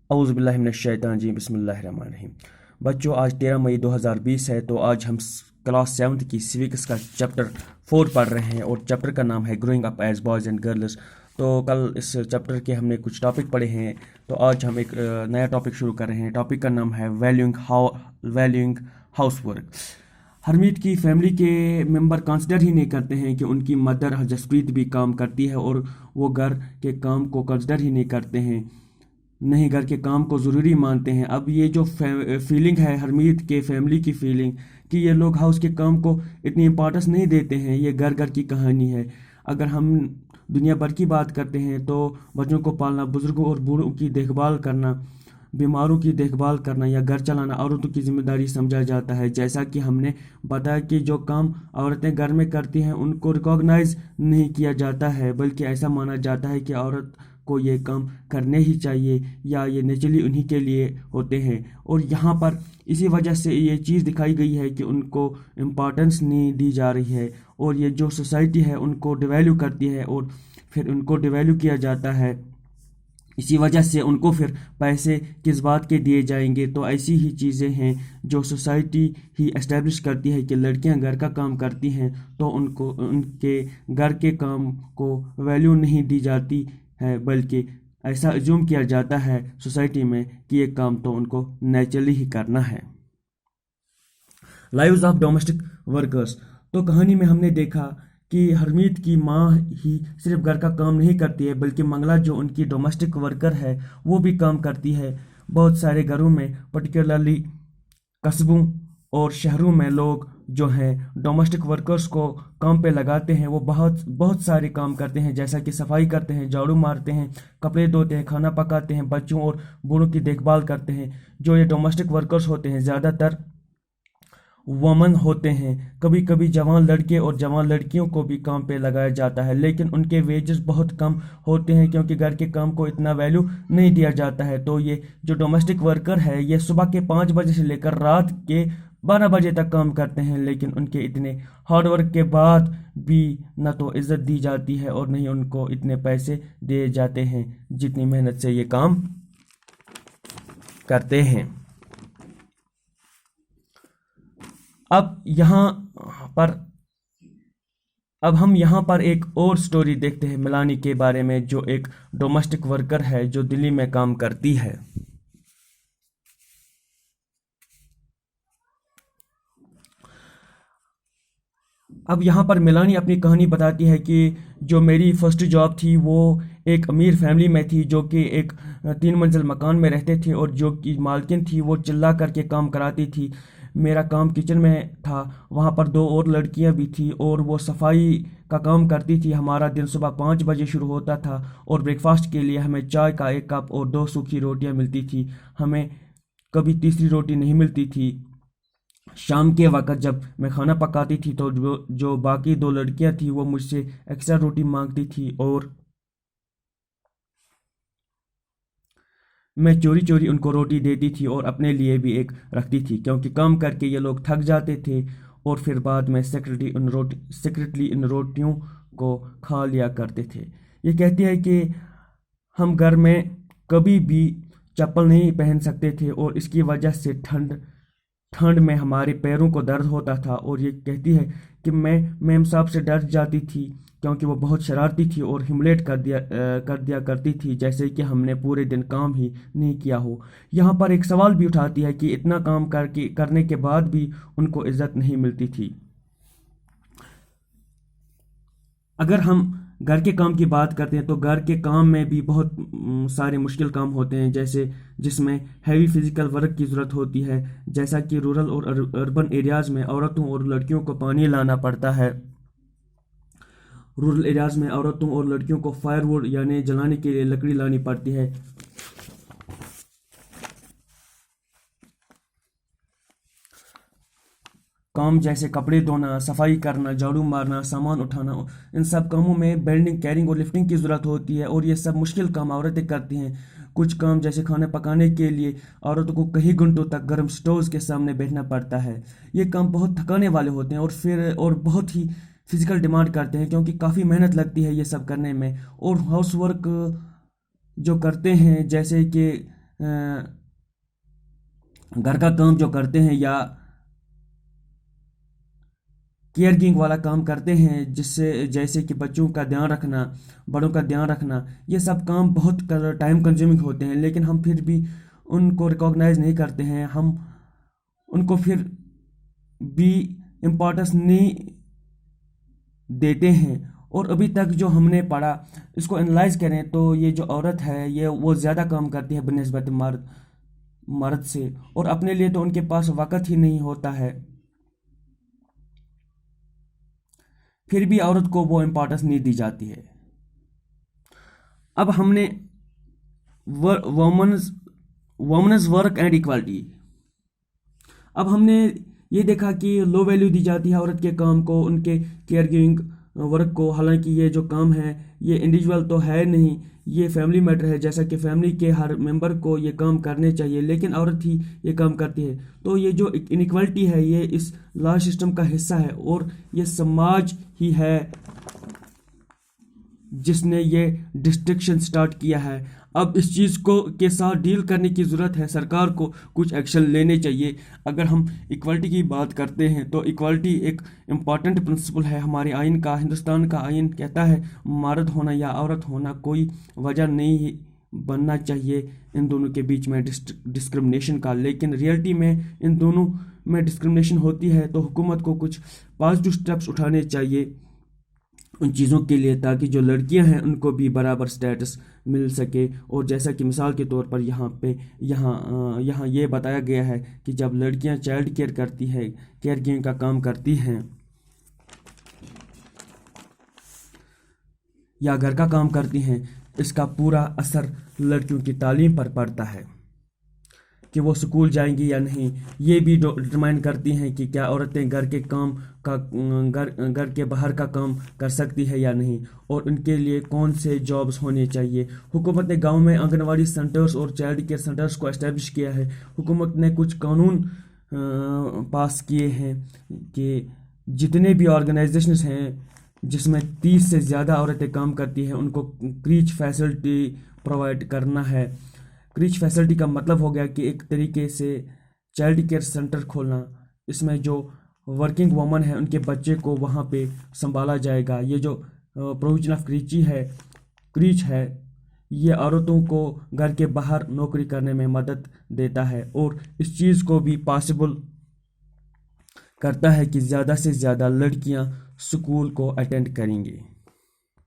اعوذ باللہ من الشیطان الرجیم، بسم اللہ الرحمن الرحیم۔ بچوں، آج 13 مئی 2020 ہے، تو آج ہم کلاس 7 کی سیوکس کا چیپٹر 4 پڑھ رہے ہیں، اور چیپٹر کا نام ہے growing up as boys and girls. تو کل اس چیپٹر کے ہم نے کچھ ٹاپک پڑھے ہیں، تو آج ہم ایک نیا ٹاپک شروع کر رہے ہیں۔ ٹاپک کا نام ہے ویلیوئنگ ہاؤس ورک۔ ہرمیت کی فیملی کے ممبر کنسیڈر ہی نہیں کرتے ہیں کہ ان کی مدر جسپریت بھی کام کرتی ہے، اور وہ گھر کے کام کو کنسیڈر ہی نہیں کرتے ہیں، نہیں گھر کے کام کو ضروری مانتے ہیں۔ اب یہ جو فیلنگ ہے ہرمیت کے فیملی کی فیلنگ کہ یہ لوگ ہاؤس کے کام کو اتنی امپورٹنس نہیں دیتے ہیں، یہ گھر گھر کی کہانی ہے۔ اگر ہم دنیا بھر کی بات کرتے ہیں تو بچوں کو پالنا، بزرگوں اور بوڑھوں کی دیکھ بھال کرنا، بیماروں کی دیکھ بھال کرنا یا گھر چلانا عورتوں کی ذمہ داری سمجھا جاتا ہے۔ جیسا کہ ہم نے بتایا کہ جو کام عورتیں گھر میں کرتی ہیں ان کو ریکاگنائز نہیں کیا جاتا ہے، بلکہ ایسا مانا جاتا ہے کہ عورت کو یہ کام کرنے ہی چاہیے، یا یہ نیچرلی انہی کے لیے ہوتے ہیں۔ اور یہاں پر اسی وجہ سے یہ چیز دکھائی گئی ہے کہ ان کو امپورٹنس نہیں دی جا رہی ہے، اور یہ جو سوسائٹی ہے ان کو ڈیویلیو کرتی ہے، اور پھر ان کو ڈیویلیو کیا جاتا ہے۔ اسی وجہ سے ان کو پھر پیسے کس بات کے دیے جائیں گے۔ تو ایسی ہی چیزیں ہیں جو سوسائٹی ہی اسٹیبلش کرتی ہے کہ لڑکیاں گھر کا کام کرتی ہیں تو ان کو ان کے گھر کے کام کو ویلیو نہیں دی جاتی ہے، بلکہ ایسا ایزیوم کیا جاتا ہے سوسائٹی میں کہ یہ کام تو ان کو نیچرلی ہی کرنا ہے۔ Lives of domestic workers. تو کہانی میں ہم نے دیکھا کہ ہرمیت کی ماں ہی صرف گھر کا کام نہیں کرتی ہے، بلکہ منگلا جو ان کی ڈومیسٹک ورکر ہے وہ بھی کام کرتی ہے۔ بہت سارے گھروں میں پرٹیکولرلی قصبوں اور شہروں میں لوگ جو ہیں ڈومیسٹک ورکرز کو کام پہ لگاتے ہیں، وہ بہت سارے کام کرتے ہیں، جیسا کہ صفائی کرتے ہیں، جھاڑو مارتے ہیں، کپڑے دھوتے ہیں، کھانا پکاتے ہیں، بچوں اور بوڑھوں کی دیکھ بھال کرتے ہیں۔ جو یہ ڈومیسٹک ورکرز ہوتے ہیں زیادہ تر وومن ہوتے ہیں۔ کبھی کبھی جوان لڑکے اور جوان لڑکیوں کو بھی کام پہ لگایا جاتا ہے، لیکن ان کے ویجز بہت کم ہوتے ہیں کیونکہ گھر کے کام کو اتنا ویلیو نہیں دیا جاتا ہے۔ تو یہ جو ڈومیسٹک ورکر ہے یہ صبح کے 5 بجے سے لے کر رات کے 12 بجے تک کام کرتے ہیں، لیکن ان کے اتنے ہارڈ ورک کے بعد بھی نہ تو عزت دی جاتی ہے اور نہ ہی ان کو اتنے پیسے دیے جاتے ہیں جتنی محنت سے یہ کام کرتے ہیں۔ اب ہم یہاں پر ایک اور سٹوری دیکھتے ہیں ملانی کے بارے میں، جو ایک ڈومیسٹک ورکر ہے جو دلی میں کام کرتی ہے۔ اب یہاں پر ملانی اپنی کہانی بتاتی ہے کہ جو میری فرسٹ جاب تھی وہ ایک امیر فیملی میں تھی، جو کہ ایک 3 منزل مکان میں رہتے تھے، اور جو کہ مالکن تھی وہ چلا کر کے کام کراتی تھی۔ میرا کام کچن میں تھا، وہاں پر 2 اور لڑکیاں بھی تھیں، اور وہ صفائی کا کام کرتی تھی۔ ہمارا دن صبح 5 بجے شروع ہوتا تھا، اور بریک فاسٹ کے لیے ہمیں چائے کا 1 کپ اور 2 سوکھی روٹیاں ملتی تھی۔ ہمیں کبھی تیسری روٹی نہیں ملتی تھی۔ شام کے وقت جب میں کھانا پکاتی تھی تو جو باقی 2 لڑکیاں تھیں وہ مجھ سے ایکسٹرا روٹی مانگتی تھی، اور میں چوری چوری ان کو روٹی دیتی تھی اور اپنے لیے بھی ایک رکھتی تھی، کیونکہ کام کر کے یہ لوگ تھک جاتے تھے، اور پھر بعد میں سیکریٹلی ان روٹیوں کو کھا لیا کرتے تھے۔ یہ کہتی ہے کہ ہم گھر میں کبھی بھی چپل نہیں پہن سکتے تھے، اور اس کی وجہ سے ٹھنڈ میں ہمارے پیروں کو درد ہوتا تھا۔ اور یہ کہتی ہے کہ میں میم صاحب سے ڈر جاتی تھی کیونکہ وہ بہت شرارتی تھی اور ہیوملیٹ کر دیا کرتی تھی، جیسے کہ ہم نے پورے دن کام ہی نہیں کیا ہو۔ یہاں پر ایک سوال بھی اٹھاتی ہے کہ اتنا کام کرنے کے بعد بھی ان کو عزت نہیں ملتی تھی۔ اگر ہم گھر کے کام کی بات کرتے ہیں تو گھر کے کام میں بھی بہت سارے مشکل کام ہوتے ہیں، جس میں ہیوی فزیکل ورک کی ضرورت ہوتی ہے، جیسا کہ رورل اور اربن ایریاز میں عورتوں اور لڑکیوں کو پانی لانا پڑتا ہے۔ رورل ایریاز میں عورتوں اور لڑکیوں کو فائر ووڈ یعنی جلانے کے لیے لکڑی لانی پڑتی ہے۔ کام جیسے کپڑے دھونا، صفائی کرنا، جھاڑو مارنا، سامان اٹھانا، ان سب کاموں میں بیلڈنگ، کیرنگ اور لفٹنگ کی ضرورت ہوتی ہے، اور یہ سب مشکل کام عورتیں کرتی ہیں۔ کچھ کام جیسے کھانا پکانے کے لیے عورتوں کو کئی گھنٹوں تک گرم سٹوز کے سامنے بیٹھنا پڑتا ہے۔ یہ کام بہت تھکانے والے ہوتے ہیں اور بہت ہی فزیکل ڈیمانڈ کرتے ہیں، کیونکہ کافی محنت لگتی ہے یہ سب کرنے میں۔ اور ہاؤس ورک جو کرتے ہیں جیسے کہ گھر کا کام جو کرتے ہیں یا کیئر گنگ والا کام کرتے ہیں، جس سے جیسے کہ بچوں کا دھیان رکھنا، بڑوں کا دھیان رکھنا، یہ سب کام بہت ٹائم کنزیومنگ ہوتے ہیں، لیکن ہم پھر بھی ان کو ریکاگنائز نہیں کرتے ہیں، ہم ان کو پھر بھی امپورٹنس نہیں دیتے ہیں۔ اور ابھی تک جو ہم نے پڑھا، اس کو انالائز کریں تو یہ جو عورت ہے وہ زیادہ کام کرتی ہے بنسبت مرد سے، اور اپنے لیے تو ان کے پاس وقت ہی نہیں ہوتا ہے، پھر بھی عورت کو وہ امپورٹنس نہیں دی جاتی ہے۔ اب ہم نے وومنز ورک اینڈ ایکوالٹی، اب ہم نے یہ دیکھا کہ لو ویلیو دی جاتی ہے عورت کے کام کو، ان کے کیئر گیونگ ورک کو، حالانکہ یہ جو کام ہے یہ انڈیویجول تو ہے نہیں، یہ فیملی میٹر ہے، جیسا کہ فیملی کے ہر ممبر کو یہ کام کرنے چاہیے، لیکن عورت ہی یہ کام کرتی ہے۔ تو یہ جو انیکوالٹی ہے یہ اس لاج سسٹم کا حصہ ہے، اور یہ سماج ہی ہے جس نے یہ ڈسٹرکشن سٹارٹ کیا ہے۔ اب اس چیز کے ساتھ ڈیل کرنے کی ضرورت ہے، سرکار کو کچھ ایکشن لینے چاہیے۔ اگر ہم ایکوالٹی کی بات کرتے ہیں تو ایکوالٹی ایک امپورٹنٹ پرنسپل ہے ہمارے آئین کا۔ ہندوستان کا آئین کہتا ہے مرد ہونا یا عورت ہونا کوئی وجہ نہیں بننا چاہیے ان دونوں کے بیچ میں ڈسکرمنیشن کا، لیکن ریئلٹی میں ان دونوں میں ڈسکرمنیشن ہوتی ہے۔ تو حکومت کو کچھ پازیٹیو سٹیپس اٹھانے چاہیے ان چیزوں کے لیے، تاکہ جو لڑکیاں ہیں ان کو بھی برابر سٹیٹس مل سکے۔ اور جیسا کہ مثال کے طور پر یہاں یہ بتایا گیا ہے کہ جب لڑکیاں چائلڈ کیئر کرتی ہے، کیئر گیونگ کا کام کرتی ہیں یا گھر کا کام کرتی ہیں، اس کا پورا اثر لڑکیوں کی تعلیم پر پڑتا ہے کہ وہ سکول جائیں گی یا نہیں۔ یہ بھی ڈٹرمائن کرتی ہیں کہ کیا عورتیں گھر کے باہر کا کام کر سکتی ہے یا نہیں، اور ان کے لیے کون سے جابز ہونے چاہیے۔ حکومت نے گاؤں میں آنگن واڑی سینٹرز اور چائلڈ کیئر سینٹرز کو اسٹیبلش کیا ہے۔ حکومت نے کچھ قانون پاس کیے ہیں کہ جتنے بھی آرگنائزیشنز ہیں جس میں 30 سے زیادہ عورتیں کام کرتی ہیں، ان کو کریچ فیسلٹی پرووائڈ کرنا ہے۔ کریچ فیسلٹی کا مطلب ہو گیا کہ ایک طریقے سے چائلڈ کیئر سینٹر کھولنا، اس میں جو ورکنگ وومن ہیں ان کے بچے کو وہاں پہ سنبھالا جائے گا۔ یہ جو پروویژن آف کریچ ہے یہ عورتوں کو گھر کے باہر نوکری کرنے میں مدد دیتا ہے، اور اس چیز کو بھی پاسبل کرتا ہے کہ زیادہ سے زیادہ لڑکیاں سکول کو اٹینڈ کریں گی۔